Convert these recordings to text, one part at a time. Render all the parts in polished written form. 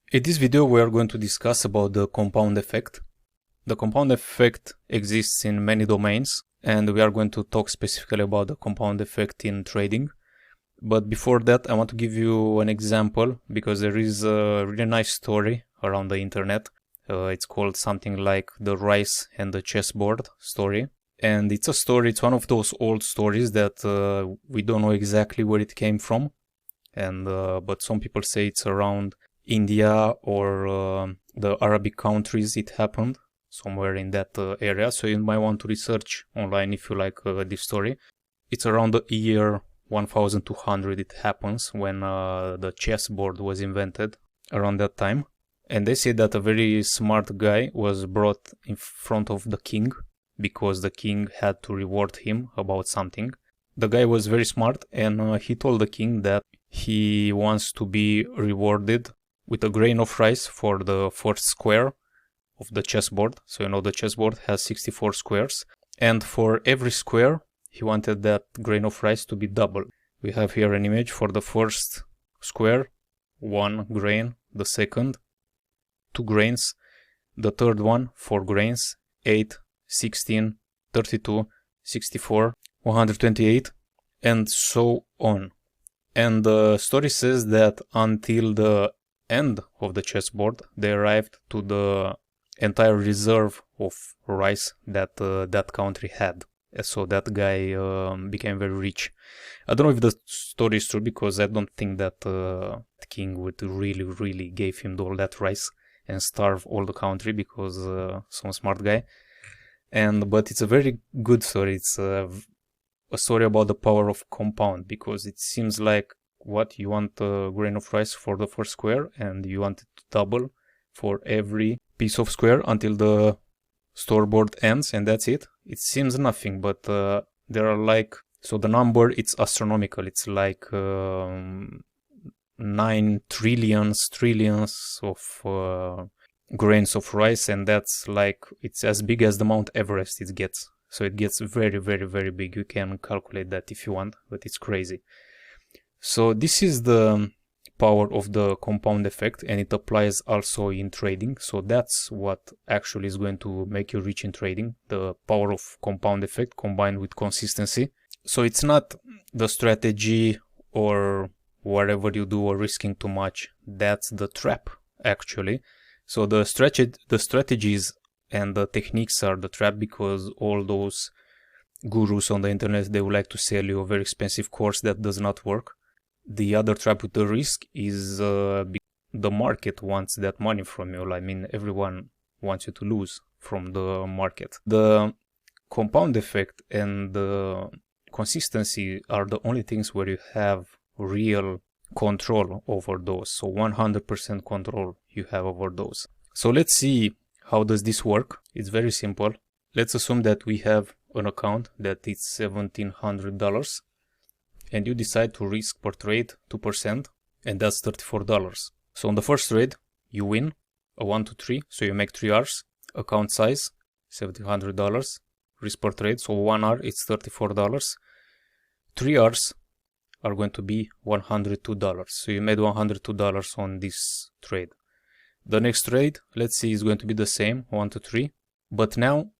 In this video we are going to discuss about the compound effect. The compound effect exists in many domains and we are going to talk specifically about the compound effect in trading. But before that I want to give you an example because there is a really nice story around the internet. It's called something like the rice and the chessboard story. And it's a story, it's one of those old stories that we don't know exactly where it came from. And but some people say it's around India or the Arabic countries it happened, somewhere in that area. So you might want to research online if you like this story. It's around the year 1200 it happens, when the chessboard was invented, around that time. And they say that a very smart guy was brought in front of the king because the king had to reward him about something. The guy was very smart and he told the king that he wants to be rewarded with a grain of rice for the first square of the chessboard. So you know the chessboard has 64 squares, and for every square he wanted that grain of rice to be double. We have here an image for the first square, 1 grain, the second, 2 grains, the third one, 4 grains, 8, 16, 32, 64, 128, and so on. And the story says that until the end of the chessboard, they arrived to the entire reserve of rice that that country had. So that guy became very rich. I don't know if the story is true because I don't think that the king would really gave him all that rice and starve all the country because some smart guy. But it's a very good story. It's a story about the power of compound, because it seems like what you want a grain of rice for the first square and you want it to double for every piece of square until the scoreboard ends, and that's it. It seems nothing, but there are like, so the number, it's astronomical. It's like 9 trillions of grains of rice, and that's like, it's as big as the Mount Everest it gets. So it gets very big. You can calculate that if you want, but it's crazy. So this is the power of the compound effect, and it applies also in trading. So that's what actually is going to make you rich in trading, the power of compound effect combined with consistency. So it's not the strategy or whatever you do or risking too much. That's the trap, actually. So the strategies and the techniques are the trap, because all those gurus on the internet, they would like to sell you a very expensive course that does not work. The other trap with the risk is the market wants that money from you. I mean, everyone wants you to lose from the market. The compound effect and the consistency are the only things where you have real control over those. So 100% control you have over those. So let's see, how does this work? It's very simple. Let's assume that we have an account that is $1,700 and you decide to risk per trade 2%, and that's $34. So on the first trade you win a 1 to 3, so you make 3 Rs, account size $1,700, risk per trade, so 1 R it's $34. 3 Rs are going to be $102, so you made $102 on this trade. The next trade, let's see, is going to be the same, 1 to 3, but now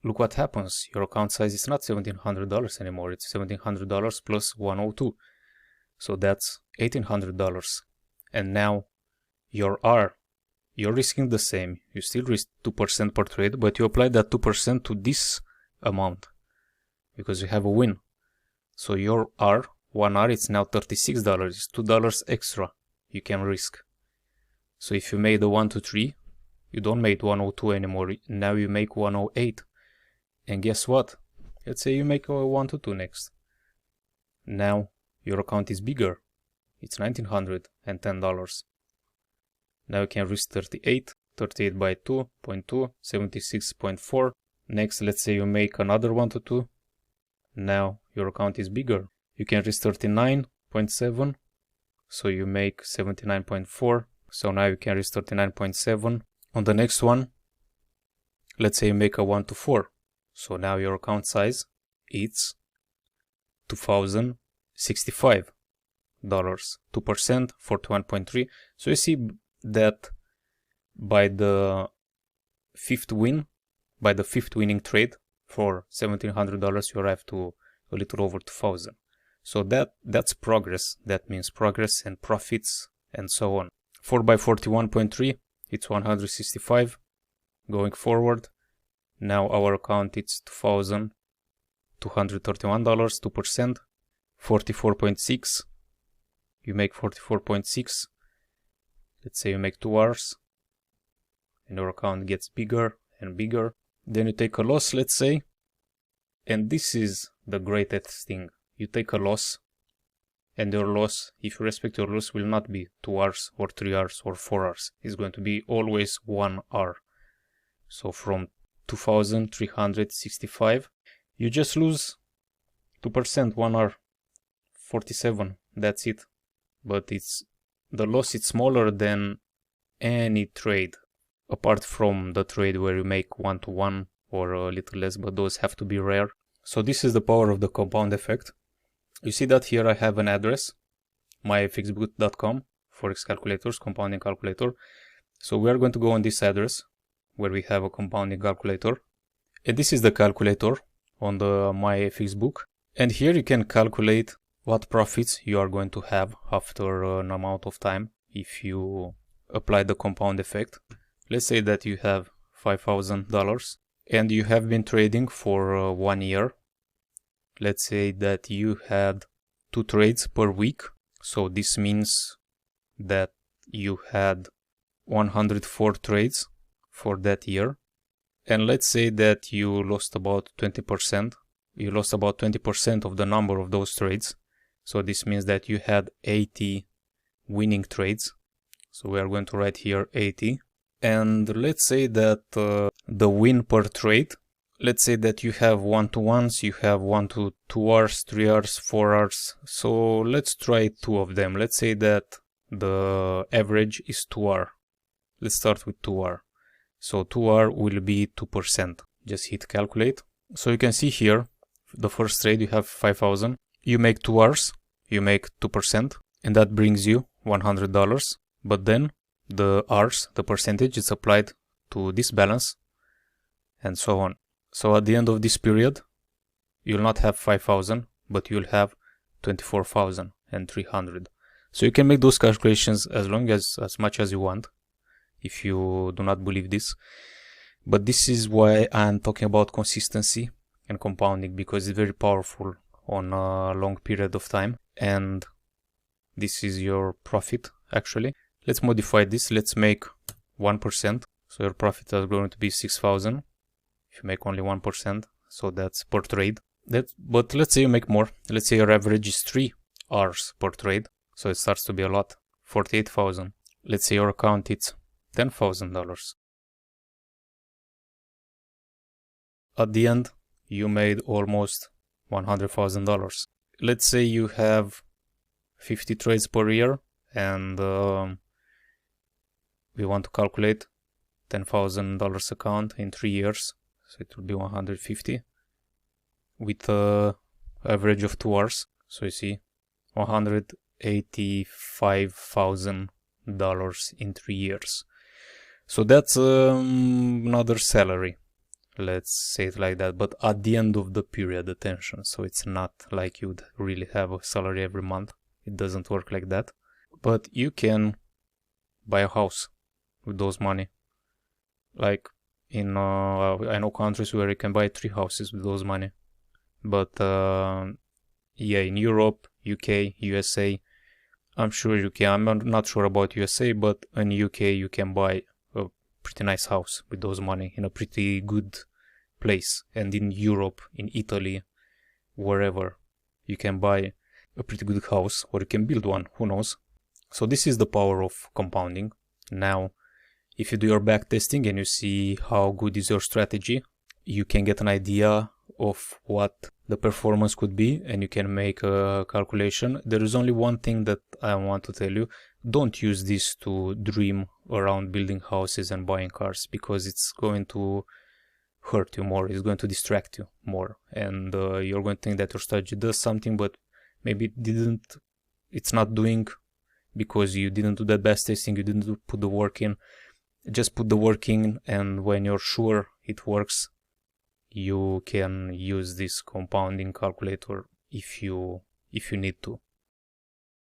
look what happens. Your account size is not $1,700 anymore, it's $1,700 plus 102, so that's $1,800. And now your R, you're risking the same, you still risk 2% per trade, but you apply that 2% to this amount because you have a win. So your R, 1 R, it's now $36, it's $2 extra you can risk. So if you made a 1 to 3, you don't make 102 anymore, now you make 108. And guess what? Let's say you make a 1 to 2 next. Now your account is bigger, it's $1,910. Now you can risk 38 by 2.2, 76.4. Next, let's say you make another 1 to 2. Now your account is bigger, you can risk 39.7, so you make 79.4. So now you can risk 39.7. On the next one, let's say you make a 1 to 4. So now your account size is $2,065. 2%, 41.3. So you see, that by the fifth winning trade for $1,700, you arrive to a little over 2,000. So that's progress. That means progress and profits and so on. 4x41.3, it's 165. Going forward, now our account it's $2,231, 2%, 44.6. You make 44.6. Let's say you make 2 hours, and your account gets bigger and bigger. Then you take a loss, let's say, and this is the greatest thing. You take a loss, and your loss, if you respect your loss, will not be 2 hours or 3 hours or 4 hours. It's going to be always 1 hour. So from 2,365, you just lose 2%, 1 hour, 47. That's it. But the loss is smaller than any trade, apart from the trade where you make 1-to-1 or a little less, but those have to be rare. So this is the power of the compound effect. You see that here I have an address, myfxboot.com, Forex calculators, compounding calculator. So we are going to go on this address where we have a compounding calculator. And this is the calculator on the myfxbook. And here you can calculate what profits you are going to have after an amount of time if you apply the compound effect. Let's say that you have $5,000 and you have been trading for 1 year. Let's say that you had 2 trades per week. So this means that you had 104 trades for that year. And let's say that you lost about 20%. You lost about 20% of the number of those trades. So this means that you had 80 winning trades. So we are going to write here 80. And let's say that the win per trade, let's say that you have 1-to-1s, you have 1 to 2 hours, 3 hours, 4 hours. So let's try 2 of them. Let's say that the average is 2 hour. Let's start with 2 hour. So 2 hour will be 2%. Just hit calculate. So you can see here, the first trade you have 5,000. You make 2 hours, you make 2%, and that brings you $100. But then the hours, the percentage is applied to this balance and so on. So at the end of this period, you'll not have 5,000, but you'll have 24,300. So you can make those calculations as much as you want, if you do not believe this. But this is why I'm talking about consistency and compounding, because it's very powerful on a long period of time. And this is your profit, actually. Let's modify this. Let's make 1%. So your profit is going to be 6,000. If you make only 1%, so that's per trade. But let's say you make more. Let's say your average is 3 hours per trade. So it starts to be a lot. 48,000. Let's say your account is $10,000. At the end, you made almost $100,000. Let's say you have 50 trades per year, and we want to calculate $10,000 account in 3 years. So it will be 150 with an average of 2 hours. So you see $185,000 in 3 years. So that's another salary. Let's say it like that, but at the end of the period, attention. So it's not like you'd really have a salary every month. It doesn't work like that. But you can buy a house with those money. Like in, I know countries where you can buy 3 houses with those money. But yeah, in Europe, UK, USA, I'm sure you can. I'm not sure about USA, but in UK you can buy a pretty nice house with those money in a pretty good place. And in Europe, in Italy, wherever, you can buy a pretty good house, or you can build one, who knows. So this is the power of compounding. Now, if you do your back testing and you see how good is your strategy, you can get an idea of what the performance could be, and you can make a calculation. There is only one thing that I want to tell you. Don't use this to dream around building houses and buying cars, because it's going to hurt you more. It's going to distract you more, and you're going to think that your strategy does something, but maybe it's not doing because you didn't do that bash testing, you didn't put the work in. Just put the work in, and when you're sure it works, you can use this compounding calculator if you need to.